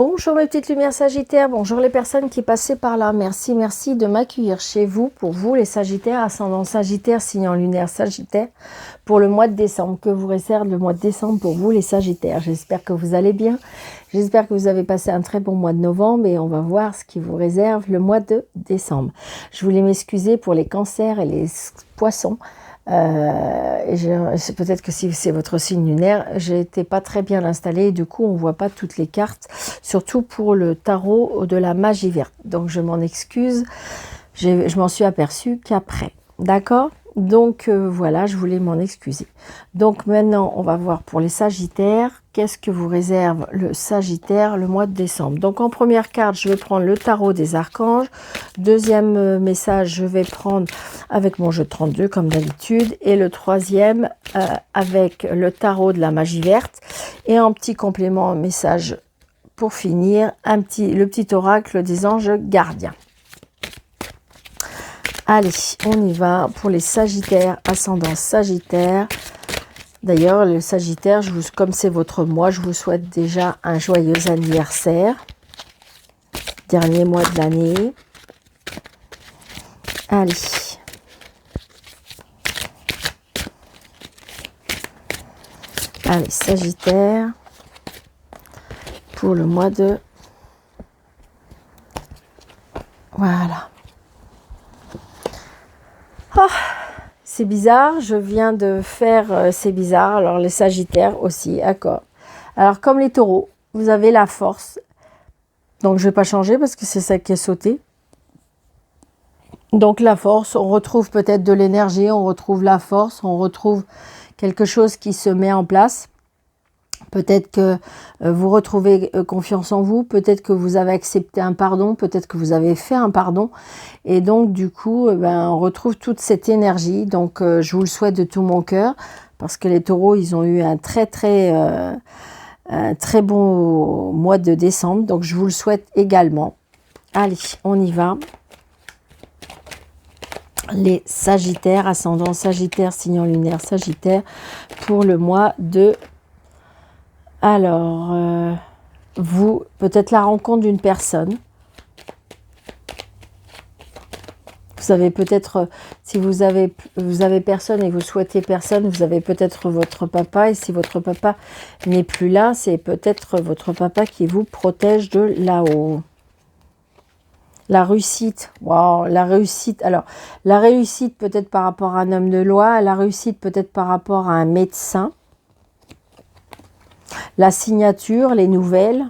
Bonjour mes petites lumières sagittaires, bonjour les personnes qui passaient par là. Merci de m'accueillir chez vous, pour vous les sagittaires, ascendant sagittaire, signe en lunaire sagittaire, pour le mois de décembre. Que vous réserve le mois de décembre pour vous les sagittaires? J'espère que vous allez bien, j'espère que vous avez passé un très bon mois de novembre et on va voir ce qui vous réserve le mois de décembre. Je voulais m'excuser pour les cancers et les poissons. Peut-être que si c'est votre signe lunaire, j'étais pas très bien installée et du coup on voit pas toutes les cartes, surtout pour le tarot de la magie verte. Donc je m'en excuse, je m'en suis aperçue qu'après. D'accord? Donc voilà, je voulais m'en excuser. Donc maintenant, on va voir pour les sagittaires, qu'est-ce que vous réserve le sagittaire le mois de décembre. Donc en première carte, je vais prendre le tarot des archanges. Deuxième message, je vais prendre avec mon jeu de 32 comme d'habitude. Et le troisième, avec le tarot de la magie verte. Et en petit complément, message pour finir, le petit oracle des anges gardiens. Allez, on y va pour les sagittaires, ascendant sagittaire. D'ailleurs, le sagittaire, comme c'est votre mois, je vous souhaite déjà un joyeux anniversaire. Dernier mois de l'année. Allez. Allez, sagittaire, pour le mois de... Voilà. Oh, c'est bizarre, je viens de faire, c'est bizarre, alors les sagittaires aussi, d'accord. Alors comme les taureaux, vous avez la force, donc je ne vais pas changer parce que c'est ça qui est sauté. Donc la force, on retrouve peut-être de l'énergie, on retrouve la force, on retrouve quelque chose qui se met en place. Peut-être que vous retrouvez confiance en vous, peut-être que vous avez accepté un pardon, peut-être que vous avez fait un pardon. Et donc, du coup, on retrouve toute cette énergie. Donc, je vous le souhaite de tout mon cœur, parce que les taureaux, ils ont eu un très bon mois de décembre. Donc, je vous le souhaite également. Allez, on y va. Les sagittaires, ascendant sagittaire, signe en lunaire sagittaire, pour le mois de... Alors, vous, peut-être la rencontre d'une personne. Vous avez peut-être, si vous avez personne et vous souhaitez personne, vous avez peut-être votre papa. Et si votre papa n'est plus là, c'est peut-être votre papa qui vous protège de là-haut. La réussite, wow, la réussite. Alors, la réussite peut-être par rapport à un homme de loi, la réussite peut-être par rapport à un médecin. La signature, les nouvelles.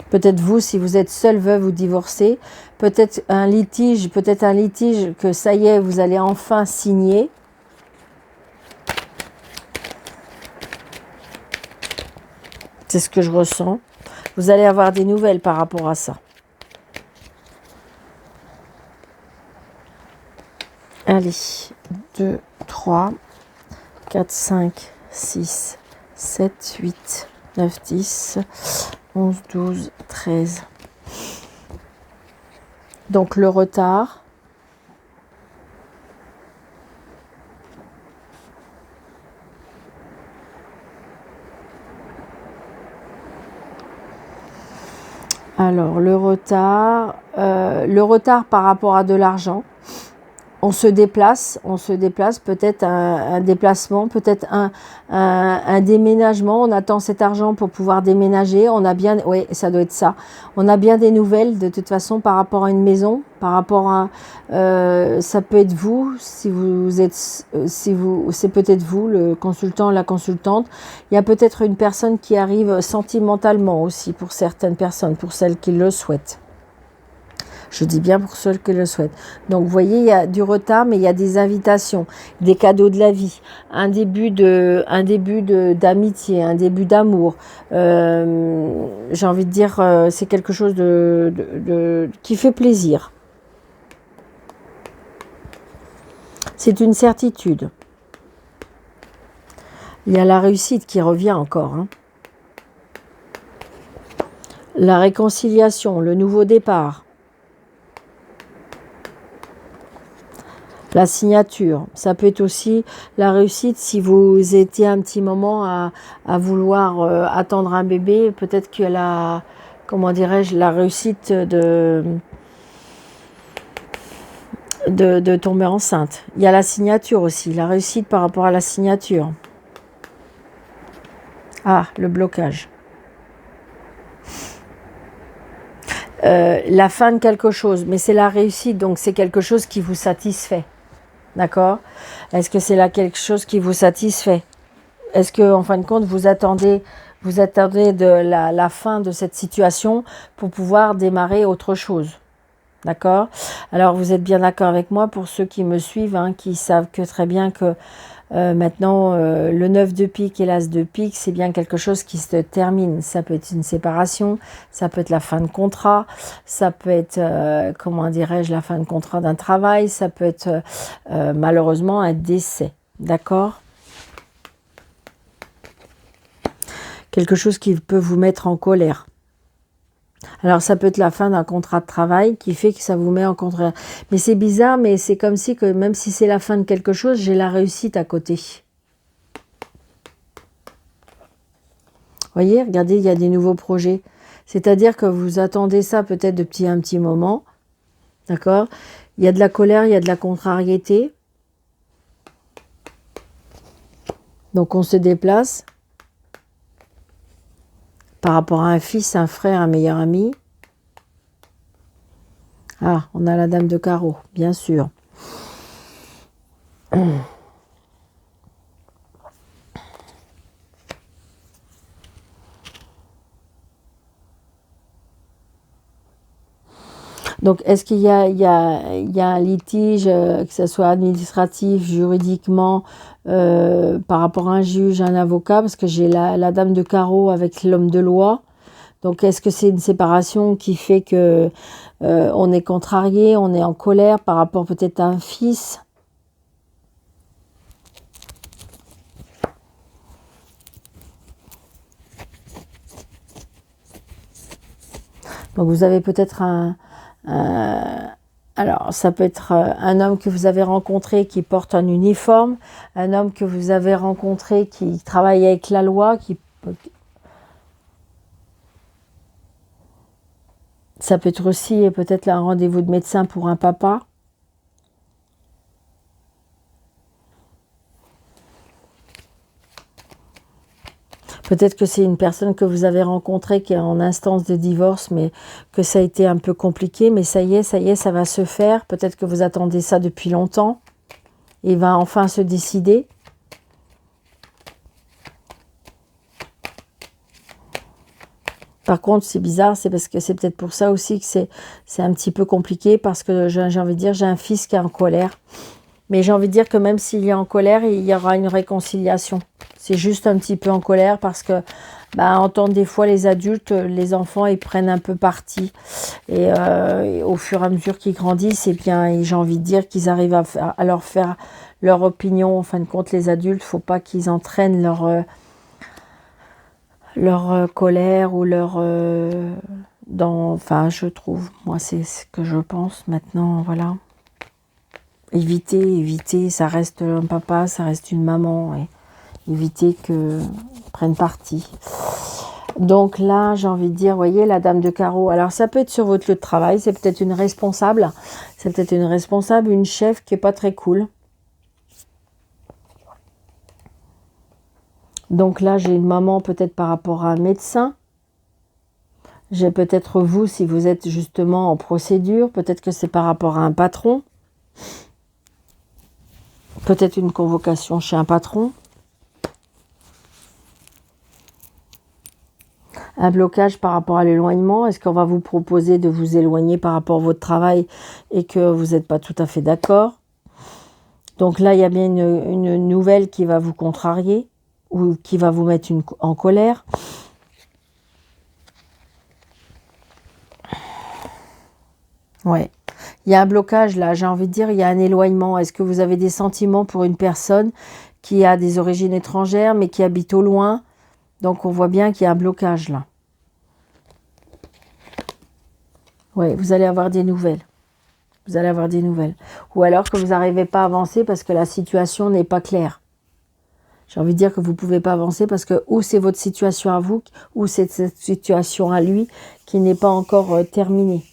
Peut-être vous, si vous êtes seul, veuve ou divorcé. Peut-être un litige que ça y est, vous allez enfin signer. C'est ce que je ressens. Vous allez avoir des nouvelles par rapport à ça. Allez, 2, 3, 4, 5, 6, 7, 8, 9, 10, 11, 12, 13. Donc le retard. Alors le retard par rapport à de l'argent. On se déplace, peut-être un déplacement, peut-être un déménagement. On attend cet argent pour pouvoir déménager. Oui, ça doit être ça. On a bien des nouvelles de toute façon par rapport à une maison, par rapport à, ça peut être vous, c'est peut-être vous, le consultant, la consultante. Il y a peut-être une personne qui arrive sentimentalement aussi pour certaines personnes, pour celles qui le souhaitent. Je dis bien pour ceux qui le souhaitent. Donc, vous voyez, il y a du retard, mais il y a des invitations, des cadeaux de la vie, un début d'amitié, un début d'amour. J'ai envie de dire, c'est quelque chose qui fait plaisir. C'est une certitude. Il y a la réussite qui revient encore. Hein. La réconciliation, le nouveau départ. La signature, ça peut être aussi la réussite si vous étiez un petit moment à vouloir attendre un bébé. Peut-être que la, comment dirais-je, la réussite de tomber enceinte. Il y a la signature aussi, la réussite par rapport à la signature. Ah, le blocage. La fin de quelque chose, mais c'est la réussite, donc c'est quelque chose qui vous satisfait. D'accord? Est-ce que c'est là quelque chose qui vous satisfait? Est-ce que, en fin de compte, vous attendez de la fin de cette situation pour pouvoir démarrer autre chose? D'accord? Alors, vous êtes bien d'accord avec moi pour ceux qui me suivent, hein, qui savent que très bien que maintenant, le 9 de pique et l'as de pique, c'est bien quelque chose qui se termine. Ça peut être une séparation, ça peut être la fin de contrat, ça peut être, comment dirais-je, la fin de contrat d'un travail, ça peut être malheureusement un décès. D'accord? Quelque chose qui peut vous mettre en colère. Alors, ça peut être la fin d'un contrat de travail qui fait que ça vous met en colère. Mais c'est bizarre, mais c'est comme si, que même si c'est la fin de quelque chose, j'ai la réussite à côté. Voyez, regardez, il y a des nouveaux projets. C'est-à-dire que vous attendez ça peut-être depuis un petit moment. D'accord? Il y a de la colère, il y a de la contrariété. Donc, on se déplace par rapport à un fils, un frère, un meilleur ami. Ah, on a la dame de carreau, bien sûr. Donc, est-ce qu'il y a, un litige, que ce soit administratif, juridiquement, par rapport à un juge, un avocat, parce que j'ai la dame de carreau avec l'homme de loi. Donc, est-ce que c'est une séparation qui fait que on est contrarié, on est en colère par rapport peut-être à un fils? Donc, vous avez peut-être alors, ça peut être un homme que vous avez rencontré qui porte un uniforme, un homme que vous avez rencontré qui travaille avec la loi, ça peut être aussi peut-être un rendez-vous de médecin pour un papa. Peut-être que c'est une personne que vous avez rencontrée qui est en instance de divorce, mais que ça a été un peu compliqué. Mais ça y est, ça va se faire. Peut-être que vous attendez ça depuis longtemps. Il va enfin se décider. Par contre, c'est bizarre, c'est parce que c'est peut-être pour ça aussi que c'est un petit peu compliqué, parce que j'ai envie de dire, j'ai un fils qui est en colère. Mais j'ai envie de dire que même s'il est en colère, il y aura une réconciliation. C'est juste un petit peu en colère parce que, entendre des fois les adultes, les enfants, ils prennent un peu parti. Et au fur et à mesure qu'ils grandissent, et bien, j'ai envie de dire qu'ils arrivent à leur faire leur opinion. En fin de compte, les adultes, il ne faut pas qu'ils entraînent leur colère ou enfin, je trouve, moi, c'est ce que je pense maintenant, voilà. Éviter, ça reste un papa, ça reste une maman, et éviter qu'ils prennent parti. Donc là, j'ai envie de dire, voyez, la dame de carreau, alors ça peut être sur votre lieu de travail, c'est peut-être une responsable, une chef qui n'est pas très cool. Donc là, j'ai une maman peut-être par rapport à un médecin. J'ai peut-être vous, si vous êtes justement en procédure, peut-être que c'est par rapport à un patron. Peut-être une convocation chez un patron. Un blocage par rapport à l'éloignement. Est-ce qu'on va vous proposer de vous éloigner par rapport à votre travail et que vous n'êtes pas tout à fait d'accord? Donc là, il y a bien une nouvelle qui va vous contrarier ou qui va vous mettre en colère. Ouais. Il y a un blocage là, j'ai envie de dire, il y a un éloignement. Est-ce que vous avez des sentiments pour une personne qui a des origines étrangères mais qui habite au loin? Donc on voit bien qu'il y a un blocage là. Oui, vous allez avoir des nouvelles. Vous allez avoir des nouvelles. Ou alors que vous n'arrivez pas à avancer parce que la situation n'est pas claire. J'ai envie de dire que vous ne pouvez pas avancer parce que ou c'est votre situation à vous, ou c'est cette situation à lui qui n'est pas encore terminée.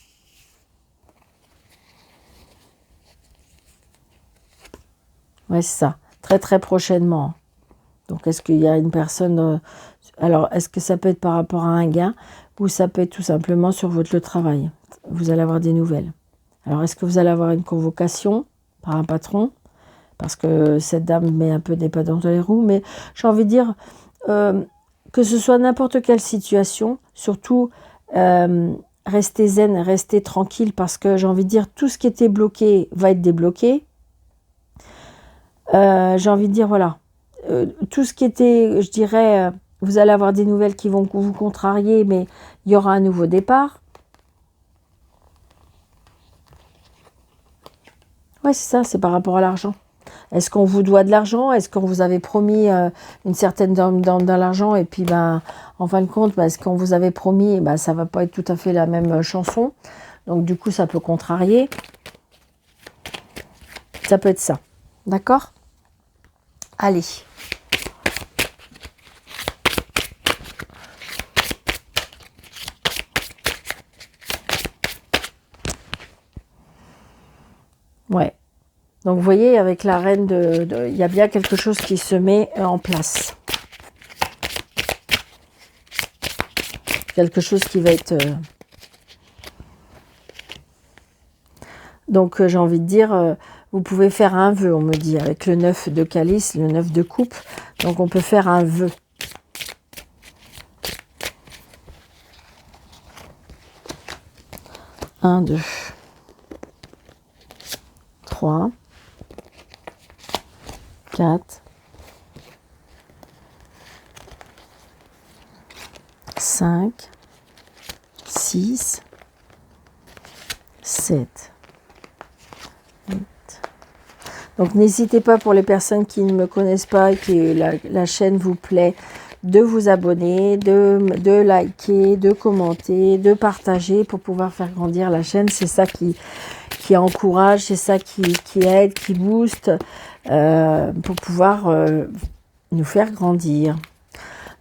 Ouais, c'est ça. Très, très prochainement. Donc, est-ce qu'il y a une personne... alors, est-ce que ça peut être par rapport à un gain ou ça peut être tout simplement sur votre travail? Vous allez avoir des nouvelles. Alors, est-ce que vous allez avoir une convocation par un patron? Parce que cette dame met un peu des bâtons dans les roues. Mais j'ai envie de dire que ce soit n'importe quelle situation, surtout restez zen, restez tranquille parce que j'ai envie de dire tout ce qui était bloqué va être débloqué. J'ai envie de dire, voilà, tout ce qui était, je dirais, vous allez avoir des nouvelles qui vont vous contrarier, mais il y aura un nouveau départ. Ouais, c'est ça, c'est par rapport à l'argent. Est-ce qu'on vous doit de l'argent? Est-ce qu'on vous avait promis une certaine dans l'argent? Et puis, ben, en fin de compte, ben, ce qu'on vous avait promis, ben, ça ne va pas être tout à fait la même chanson. Donc, du coup, ça peut contrarier. Ça peut être ça. D'accord? Allez. Ouais. Donc, vous voyez, avec la reine il y a bien quelque chose qui se met en place. Quelque chose qui va être... Donc, j'ai envie de dire, vous pouvez faire un vœu, on me dit, avec le 9 de calice, le 9 de coupe. Donc, on peut faire un vœu. Un, 2, 3, 4, 5, 6, 7, 8. Donc n'hésitez pas, pour les personnes qui ne me connaissent pas et que la chaîne vous plaît, de vous abonner, de liker, de commenter, de partager pour pouvoir faire grandir la chaîne. C'est ça qui encourage, c'est ça qui aide, qui booste pour pouvoir nous faire grandir.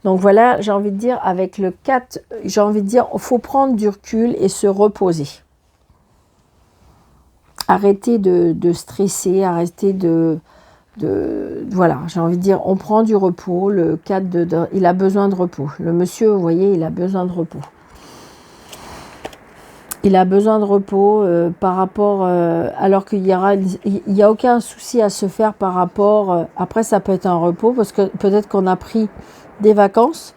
Donc voilà, j'ai envie de dire, avec le 4, j'ai envie de dire, il faut prendre du recul et se reposer. Arrêtez de stresser, arrêtez voilà, j'ai envie de dire, on prend du repos. Le 4, il a besoin de repos. Le monsieur, vous voyez, il a besoin de repos. Il a besoin de repos par rapport, alors qu'il y a aucun souci à se faire par rapport, après ça peut être un repos, parce que peut-être qu'on a pris des vacances,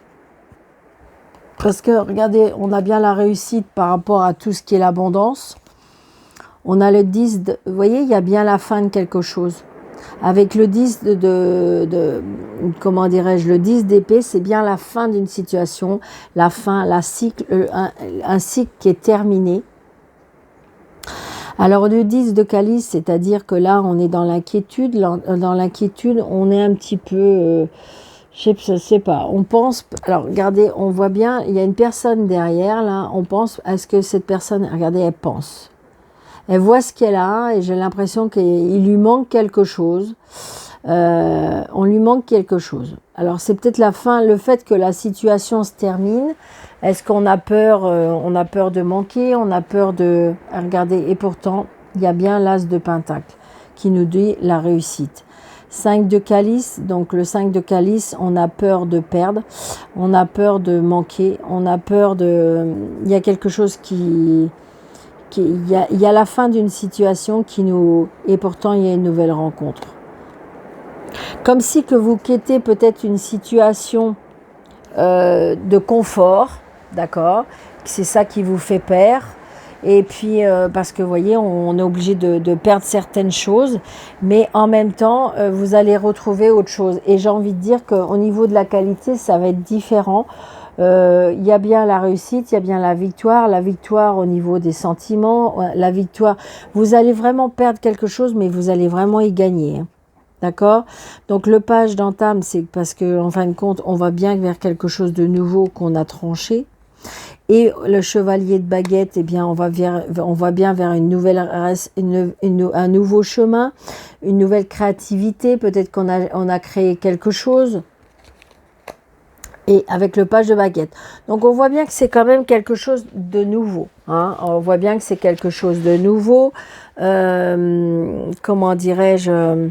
parce que regardez, on a bien la réussite par rapport à tout ce qui est l'abondance. On a le 10, vous voyez, il y a bien la fin de quelque chose. Avec le 10 comment dirais-je, le 10 d'épée, c'est bien la fin d'une situation, la fin, un cycle qui est terminé. Alors le 10 de calice, c'est-à-dire que là, on est dans l'inquiétude. Dans l'inquiétude, on est un petit peu, je sais pas, on pense, alors regardez, on voit bien, il y a une personne derrière, là, on pense, est-ce que cette personne, regardez, elle pense. Elle voit ce qu'elle a et j'ai l'impression qu'il lui manque quelque chose. On lui manque quelque chose. Alors c'est peut-être la fin, le fait que la situation se termine. Est-ce qu'on a peur de manquer, on a peur de... Regardez, et pourtant, il y a bien l'as de pentacle qui nous dit la réussite. 5 de calice, donc le 5 de calice, on a peur de perdre, on a peur de manquer, on a peur de... Il y a quelque chose il y a la fin d'une situation qui nous... Et pourtant, il y a une nouvelle rencontre. Comme si que vous quittez peut-être une situation de confort, d'accord? C'est ça qui vous fait peur. Et puis, parce que vous voyez, on est obligé de perdre certaines choses, mais en même temps, vous allez retrouver autre chose. Et j'ai envie de dire qu'au niveau de la qualité, ça va être différent. Il y a bien la réussite, il y a bien la victoire au niveau des sentiments, la victoire. Vous allez vraiment perdre quelque chose, mais vous allez vraiment y gagner. D'accord? Donc le page d'entame, c'est parce que en fin de compte, on va bien vers quelque chose de nouveau qu'on a tranché. Et le chevalier de baguette, eh bien, on va bien vers une nouvelle, un nouveau chemin, une nouvelle créativité. Peut-être on a créé quelque chose. Et avec le page de baguette. Donc on voit bien que c'est quand même quelque chose de nouveau. Hein. On voit bien que c'est quelque chose de nouveau. Comment dirais-je,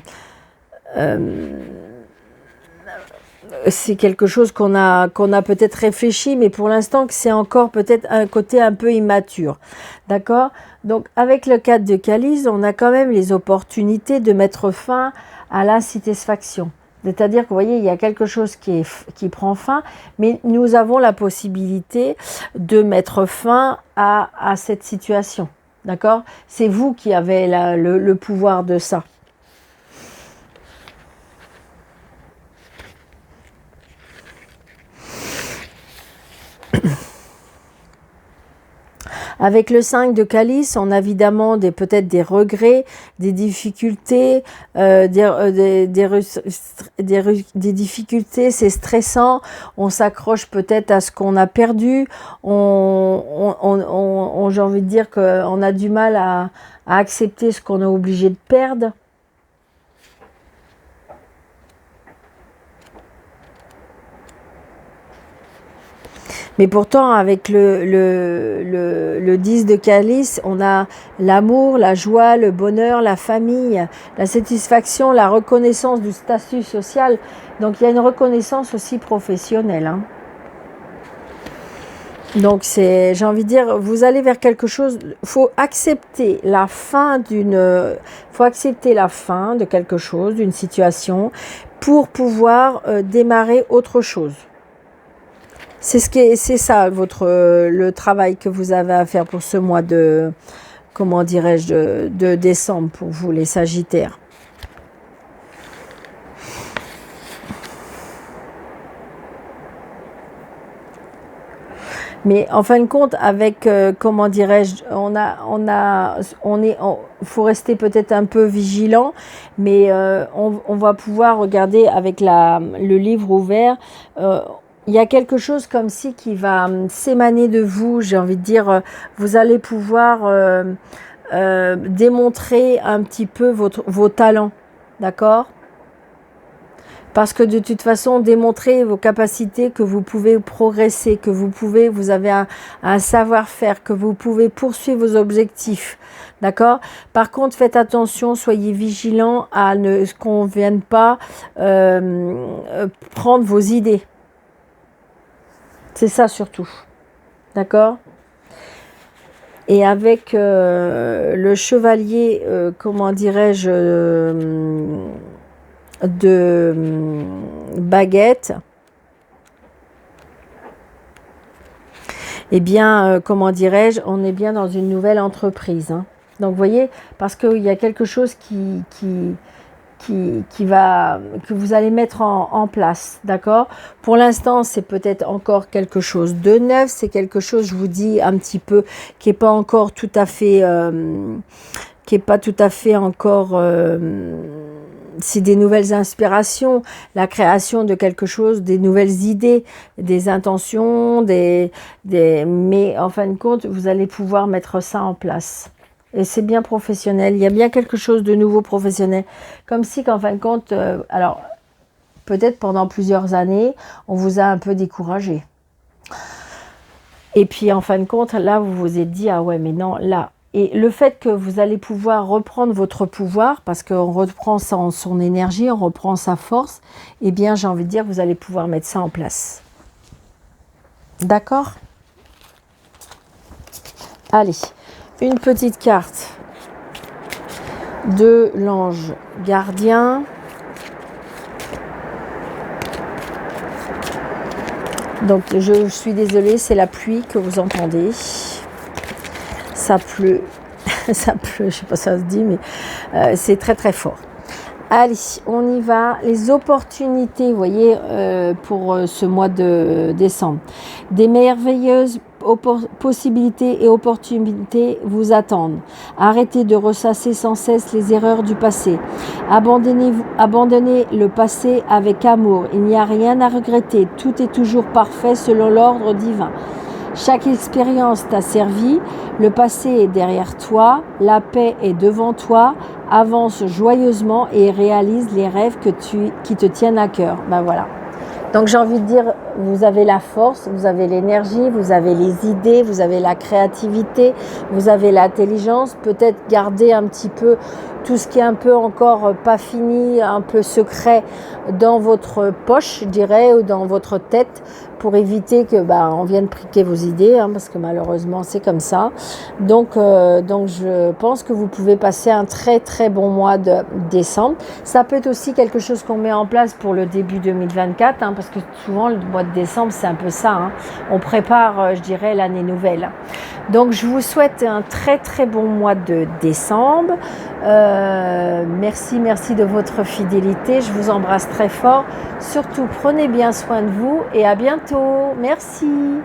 c'est quelque chose qu'on a peut-être réfléchi, mais pour l'instant que c'est encore peut-être un côté un peu immature. D'accord? Donc avec le 4 de calice, on a quand même les opportunités de mettre fin à l'insatisfaction. C'est-à-dire que vous voyez, il y a quelque chose qui prend fin, mais nous avons la possibilité de mettre fin à cette situation. D'accord? C'est vous qui avez le pouvoir de ça. Avec le 5 de calice, on a évidemment peut-être des regrets, des difficultés, des difficultés, c'est stressant, on s'accroche peut-être à ce qu'on a perdu, j'ai envie de dire qu'on a du mal à accepter ce qu'on est obligé de perdre. Mais pourtant, avec le 10 de calice, on a l'amour, la joie, le bonheur, la famille, la satisfaction, la reconnaissance du statut social. Donc, il y a une reconnaissance aussi professionnelle. Hein. Donc, j'ai envie de dire, vous allez vers quelque chose, faut accepter la fin de quelque chose, d'une situation, pour pouvoir démarrer autre chose. C'est ça le travail que vous avez à faire pour ce mois de, comment dirais-je, de décembre pour vous les Sagittaires. Mais en fin de compte, avec comment dirais-je, faut rester peut-être un peu vigilant, mais on va pouvoir regarder avec le livre ouvert. Il y a quelque chose comme si qui va s'émaner de vous, j'ai envie de dire, vous allez pouvoir démontrer un petit peu vos talents, d'accord ? Parce que de toute façon, démontrer vos capacités, que vous pouvez progresser, que vous avez un savoir-faire, que vous pouvez poursuivre vos objectifs, d'accord ? Par contre, faites attention, soyez vigilants à ce qu'on ne vienne pas prendre vos idées. C'est ça surtout. D'accord? Et avec le chevalier, comment dirais-je, de baguette, eh bien, comment dirais-je, on est bien dans une nouvelle entreprise. Hein. Donc, vous voyez, parce qu'il y a quelque chose que vous allez mettre en place, d'accord? Pour l'instant, c'est peut-être encore quelque chose de neuf, c'est quelque chose, je vous dis un petit peu, qui n'est pas encore tout à fait, encore, c'est des nouvelles inspirations, la création de quelque chose, des nouvelles idées, des intentions, mais en fin de compte, vous allez pouvoir mettre ça en place. Et c'est bien professionnel, il y a bien quelque chose de nouveau professionnel. Comme si qu'en fin de compte, alors peut-être pendant plusieurs années, on vous a un peu découragé. Et puis en fin de compte, là vous vous êtes dit, ah ouais mais non, là. Et le fait que vous allez pouvoir reprendre votre pouvoir, parce qu'on reprend son énergie, on reprend sa force, eh bien j'ai envie de dire, vous allez pouvoir mettre ça en place. D'accord ? Allez. Une petite carte de l'ange gardien. Donc je suis désolée, c'est la pluie que vous entendez. Ça pleut, ça pleut, je ne sais pas si ça se dit, mais c'est très très fort. Allez, on y va. Les opportunités, vous voyez, pour ce mois de décembre. Des merveilleuses possibilités et opportunités vous attendent. Arrêtez de ressasser sans cesse les erreurs du passé. Abandonnez le passé avec amour. Il n'y a rien à regretter. Tout est toujours parfait selon l'ordre divin. Chaque expérience t'a servi, le passé est derrière toi, la paix est devant toi, avance joyeusement et réalise les rêves qui te tiennent à cœur. Ben voilà. Donc j'ai envie de dire, vous avez la force, vous avez l'énergie, vous avez les idées, vous avez la créativité, vous avez l'intelligence. Peut-être garder un petit peu tout ce qui est un peu encore pas fini, un peu secret dans votre poche, je dirais, ou dans votre tête, pour éviter que on vienne priquer vos idées, parce que malheureusement c'est comme ça. Donc je pense que vous pouvez passer un très très bon mois de décembre. Ça peut être aussi quelque chose qu'on met en place pour le début 2024, parce que souvent le mois de décembre c'est un peu ça. On prépare, je dirais, l'année nouvelle. Donc je vous souhaite un très très bon mois de décembre. Merci de votre fidélité. Je vous embrasse très fort. Surtout, prenez bien soin de vous et à bientôt. Merci.